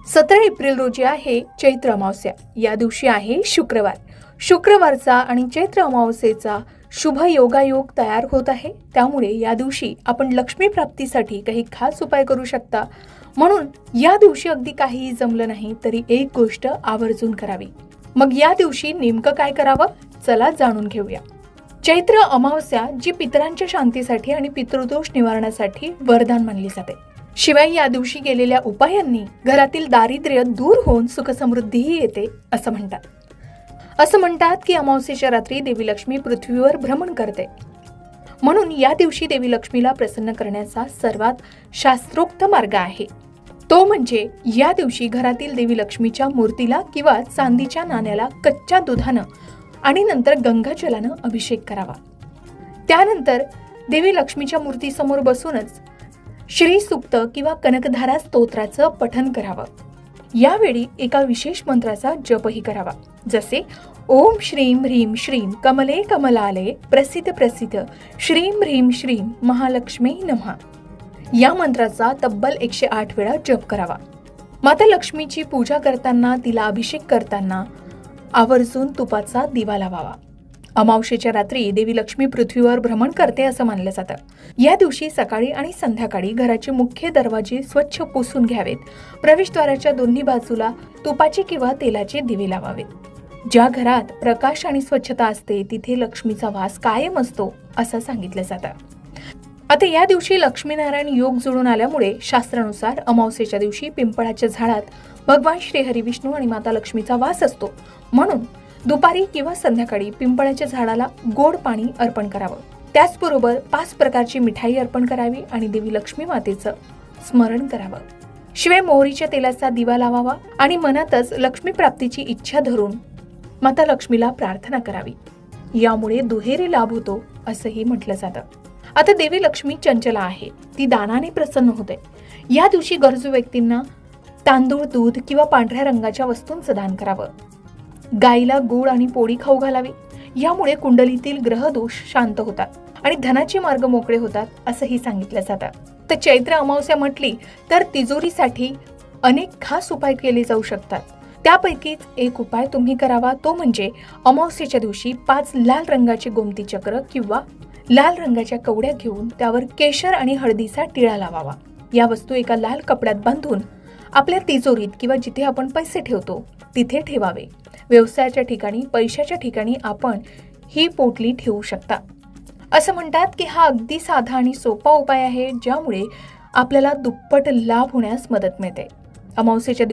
17 April रोजी आहे चैत्र अमावस्या. या दिवशी आहे शुक्रवार. शुक्रवारचा आणि चैत्र अमावस्येचा शुभ योगायोग तयार होत आहे. त्यामुळे या दिवशी आपण लक्ष्मी प्राप्तीसाठी काही खास उपाय करू शकता. म्हणून या दिवशी अगदी काहीही जमलं नाही तरी एक गोष्ट आवर्जून करावी. मग या दिवशी नेमकं काय करावं, चला जाणून घेऊया. चैत्र अमावस्या जी पितरांच्या शांतीसाठी आणि पितृदोष निवारणासाठी वरदान मानली जाते. शिवाय या दिवशी केलेल्या उपायांनी घरातील दारिद्र्य दूर होऊन सुखसमृद्धीही येते असं म्हणतात की अमावस्येच्या रात्री देवी लक्ष्मी पृथ्वीवर भ्रमण करते. म्हणून या दिवशी देवी लक्ष्मीला प्रसन्न करण्याचा सर्वात शास्त्रोक्त मार्ग आहे तो म्हणजे या दिवशी घरातील देवी लक्ष्मीच्या मूर्तीला किंवा चांदीच्या नाण्याला कच्च्या दुधानं आणि नंतर गंगाजलानं अभिषेक करावा. त्यानंतर देवी लक्ष्मीच्या मूर्तीसमोर बसूनच श्री सूक्त किंवा कनकधारा स्तोत्राचं पठण करावं. यावेळी एका विशेष मंत्राचा जपही करावा, जसे ओम श्रीम ह्रीम श्रीम कमले कमलालये प्रसिद्ध प्रसिद्ध श्रीम ह्रीम श्रीम महालक्ष्मी नमः. या मंत्राचा तब्बल 108 वेळा जप करावा. माता लक्ष्मीची पूजा करताना, तिला अभिषेक करताना आवर्जून तुपाचा दिवा लावावा. अमावस्येच्या रात्री देवी लक्ष्मी पृथ्वीवर भ्रमण करते असं मानलं जातं. या दिवशी सकाळी आणि संध्याकाळी घराचे मुख्य दरवाजे स्वच्छ पुसून घ्यावेत. प्रवेशद्वाराच्या दोन्ही बाजूला तुपाचे किंवा तेलाचे दिवे लावावेत. ज्या घरात प्रकाश आणि स्वच्छता असते तिथे लक्ष्मीचा वास कायम असतो असं सांगितलं जातं. आता या दिवशी लक्ष्मीनारायण योग जुळून आल्यामुळे शास्त्रानुसार अमावस्येच्या दिवशी पिंपळाच्या झाडात भगवान श्री हरी विष्णू आणि माता लक्ष्मीचा वास असतो. म्हणून दुपारी किंवा संध्याकाळी पिंपळाच्या झाडाला गोड पाणी अर्पण करावं. त्याचबरोबर 5 प्रकारची मिठाई अर्पण करावी आणि देवी लक्ष्मी मातेचं स्मरण करावं. शिवाय मोहरीच्या तेलाचा दिवा लावावा आणि मनातच लक्ष्मी प्राप्तीची इच्छा धरून माता लक्ष्मीला प्रार्थना करावी. यामुळे दुहेरी लाभ होतो असंही म्हटलं जातं. आता देवी लक्ष्मी चंचला आहे, ती दानाने प्रसन्न होते. या दिवशी गरजू व्यक्तींना तांदूळ, दूध किंवा पांढऱ्या रंगाच्या वस्तूंचं दान करावं. गाईला गूळ आणि पोळी खाऊ घालावी. यामुळे कुंडलीतील ग्रहदोष शांत होतात आणि धनाचे मार्ग मोकळे होतात असंही सांगितलं जातं. तर चैत्र अमावस्या म्हटली तर तिजोरीसाठी अनेक खास उपाय केले जाऊ शकतात. त्यापैकीच एक उपाय तुम्ही करावा, तो म्हणजे अमावस्येच्या दिवशी 5 लाल रंगाचे गोमती चक्र किंवा लाल रंगाच्या कवड्या घेऊन त्यावर केशर आणि हळदीचा टिळा लावावा. या वस्तू एका लाल कपड्यात बांधून आपल्या तिजोरीत किंवा जिथे आपण पैसे ठेवतो तिथे ठेवावे. व्यवसायाच्या ठिकाणी, पैशाच्या ठिकाणी आपण ही पोटली ठेवू शकता. असं म्हणतात की हा अगदी साधा आणि सोपा उपाय आहे, ज्यामुळे आपल्याला दुप्पट लाभ होण्यास मदत मिळते. अमावस्येच्या